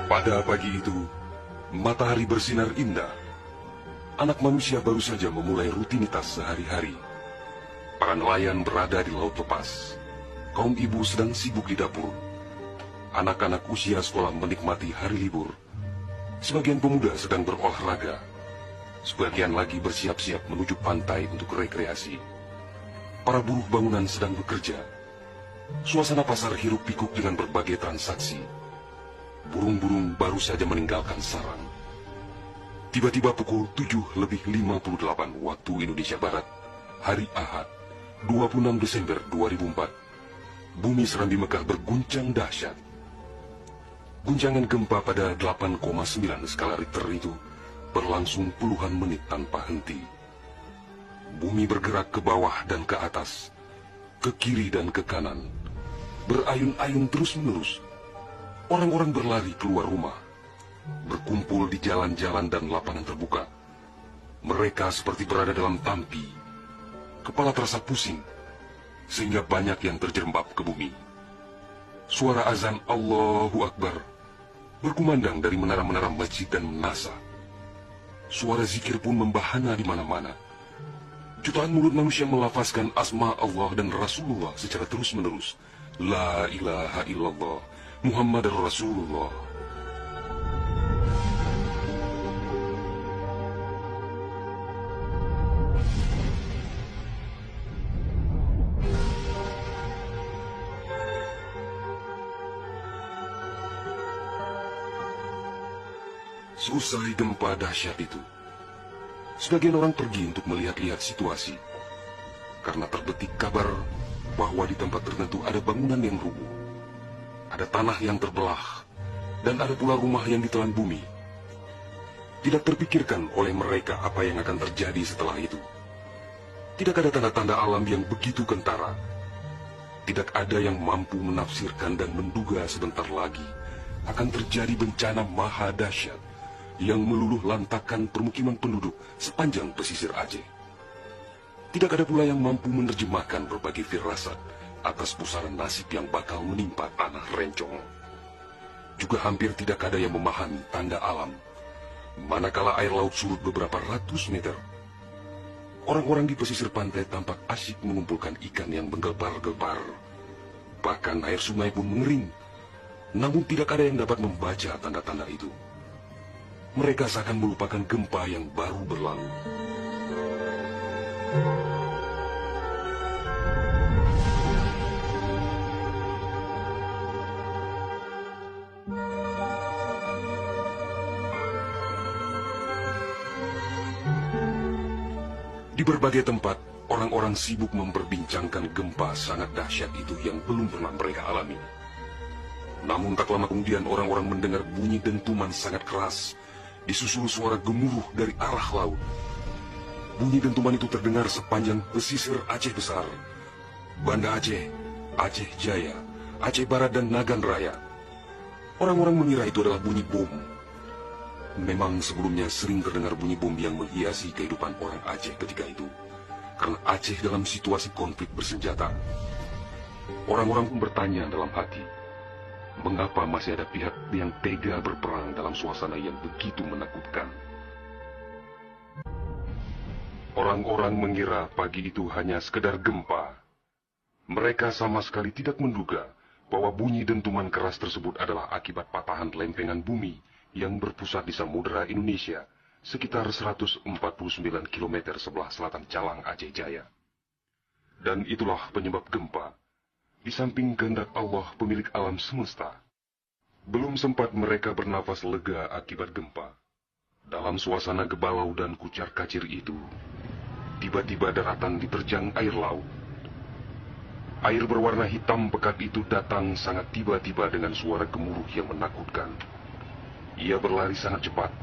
Pada pagi itu, matahari bersinar indah. Anak manusia baru saja memulai rutinitas sehari-hari. Para nelayan berada di laut lepas. Kaum ibu sedang sibuk di dapur. Anak-anak usia sekolah menikmati hari libur. Sebagian pemuda sedang berolahraga. Sebagian lagi bersiap-siap menuju pantai untuk rekreasi. Para buruh bangunan sedang bekerja. Suasana pasar hiruk-pikuk dengan berbagai transaksi. Burung-burung baru saja meninggalkan sarang. Tiba-tiba pukul 7:58 waktu Indonesia Barat, hari Ahad, 26 Desember 2004, bumi Serambi Mekah berguncang dahsyat. Guncangan gempa pada 8,9 skala Richter itu berlangsung puluhan menit tanpa henti. Bumi bergerak ke bawah dan ke atas, ke kiri dan ke kanan, berayun-ayun terus-menerus. Orang-orang berlari keluar rumah, berkumpul di jalan-jalan dan lapangan terbuka. Mereka seperti berada dalam tampi. Kepala terasa pusing, sehingga banyak yang terjerembab ke bumi. Suara azan Allahu Akbar berkumandang dari menara-menara masjid dan menasa. Suara zikir pun membahana di mana-mana. Jutaan mulut manusia melafazkan asma Allah dan Rasulullah secara terus-menerus. La ilaha illallah, Muhammad Rasulullah. Seusai gempa dahsyat itu, sebagian orang pergi untuk melihat-lihat situasi. Karena terbetik kabar bahwa di tempat tertentu ada bangunan yang rubuh, ada tanah yang terbelah, dan ada pula rumah yang ditelan bumi. Tidak terpikirkan oleh mereka apa yang akan terjadi setelah itu. Tidak ada tanda-tanda alam yang begitu kentara. Tidak ada yang mampu menafsirkan dan menduga sebentar lagi akan terjadi bencana maha dahsyat yang meluluh lantakkan permukiman penduduk sepanjang pesisir Aceh. Tidak ada pula yang mampu menerjemahkan berbagai firasat atas pusaran nasib yang bakal menimpa tanah rencong. Juga hampir tidak ada yang memahami tanda alam, manakala air laut surut beberapa ratus meter. Orang-orang di pesisir pantai tampak asyik mengumpulkan ikan yang menggelbar-gelbar. Bahkan air sungai pun mengering, namun tidak ada yang dapat membaca tanda-tanda itu. Mereka seakan melupakan gempa yang baru berlalu. Di berbagai tempat, orang-orang sibuk memperbincangkan gempa sangat dahsyat itu yang belum pernah mereka alami. Namun tak lama kemudian orang-orang mendengar bunyi dentuman sangat keras, disusul suara gemuruh dari arah laut. Bunyi dentuman itu terdengar sepanjang pesisir Aceh Besar, Banda Aceh, Aceh Jaya, Aceh Barat, dan Nagan Raya. Orang-orang mengira itu adalah bunyi bom. Memang sebelumnya sering terdengar bunyi bom yang menghiasi kehidupan orang Aceh ketika itu, karena Aceh dalam situasi konflik bersenjata. Orang-orang pun bertanya dalam hati, mengapa masih ada pihak yang tega berperang dalam suasana yang begitu menakutkan? Orang-orang mengira pagi itu hanya sekedar gempa. Mereka sama sekali tidak menduga bahwa bunyi dentuman keras tersebut adalah akibat patahan lempengan bumi yang berpusat di Samudera Indonesia, sekitar 149 km sebelah selatan Calang Aceh Jaya. Dan itulah penyebab gempa. Di samping kehendak Allah pemilik alam semesta, belum sempat mereka bernafas lega akibat gempa. Dalam suasana gebalau dan kucar-kacir itu, tiba-tiba daratan diterjang air laut. Air berwarna hitam pekat itu datang sangat tiba-tiba dengan suara gemuruh yang menakutkan. Ia berlari sangat cepat,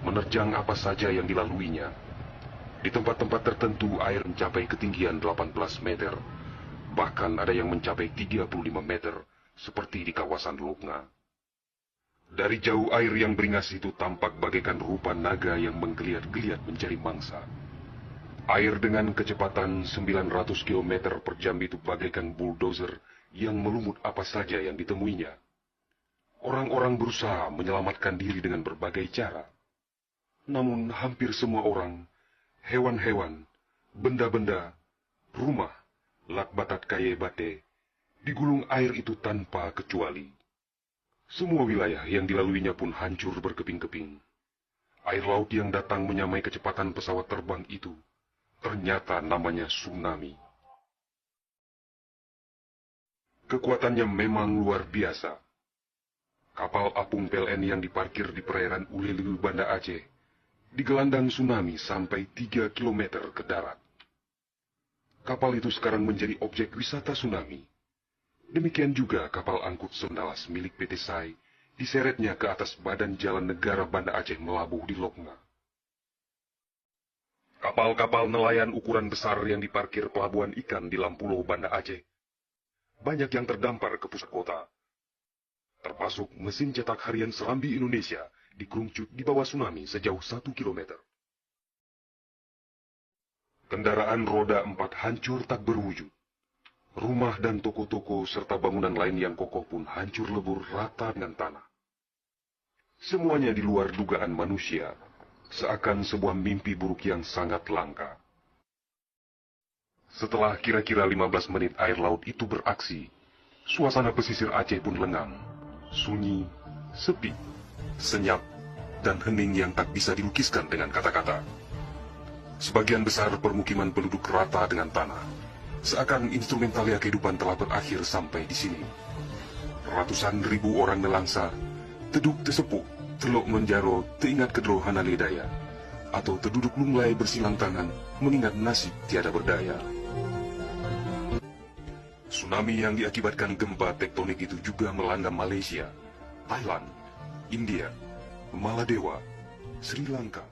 menerjang apa saja yang dilaluinya. Di tempat-tempat tertentu air mencapai ketinggian 18 meter. Bahkan ada yang mencapai 35 meter, seperti di kawasan Lukna. Dari jauh air yang beringas itu tampak bagaikan rupa naga yang menggeliat-geliat mencari mangsa. Air dengan kecepatan 900 km per jam itu bagaikan bulldozer yang melumut apa saja yang ditemuinya. Orang-orang berusaha menyelamatkan diri dengan berbagai cara. Namun hampir semua orang, hewan-hewan, benda-benda, rumah, lakbatat kaye bate, digulung air itu tanpa kecuali. Semua wilayah yang dilaluinya pun hancur berkeping-keping. Air laut yang datang menyamai kecepatan pesawat terbang itu, ternyata namanya tsunami. Kekuatannya memang luar biasa. Kapal apung PLN yang diparkir di perairan Ulelulu, Banda Aceh, digelandang tsunami sampai 3 km ke darat. Kapal itu sekarang menjadi objek wisata tsunami. Demikian juga kapal angkut Sondalas milik PT SAI, diseretnya ke atas badan jalan negara Banda Aceh melabuh di Lokna. Kapal-kapal nelayan ukuran besar yang diparkir pelabuhan ikan di Lampulo, Banda Aceh, banyak yang terdampar ke pusat kota. Termasuk mesin cetak harian Serambi Indonesia dikerungcut di bawah tsunami sejauh 1 km. Kendaraan roda 4 hancur tak berwujud. Rumah dan toko-toko serta bangunan lain yang kokoh pun hancur lebur rata dengan tanah. Semuanya di luar dugaan manusia, seakan sebuah mimpi buruk yang sangat langka. Setelah kira-kira 15 menit air laut itu beraksi, suasana pesisir Aceh pun lengang, sunyi, sepi, senyap, dan hening yang tak bisa dilukiskan dengan kata-kata. Sebagian besar permukiman penduduk rata dengan tanah, seakan instrumentalia kehidupan telah berakhir sampai di sini. Ratusan ribu orang nelangsa, teduk tesepuh, telok menjaro, teingat kedro hana ledaya, atau terduduk lunglai bersilang tangan, mengingat nasib tiada berdaya. Tsunami yang diakibatkan gempa tektonik itu juga melanda Malaysia, Thailand, India, Maladewa, Sri Lanka,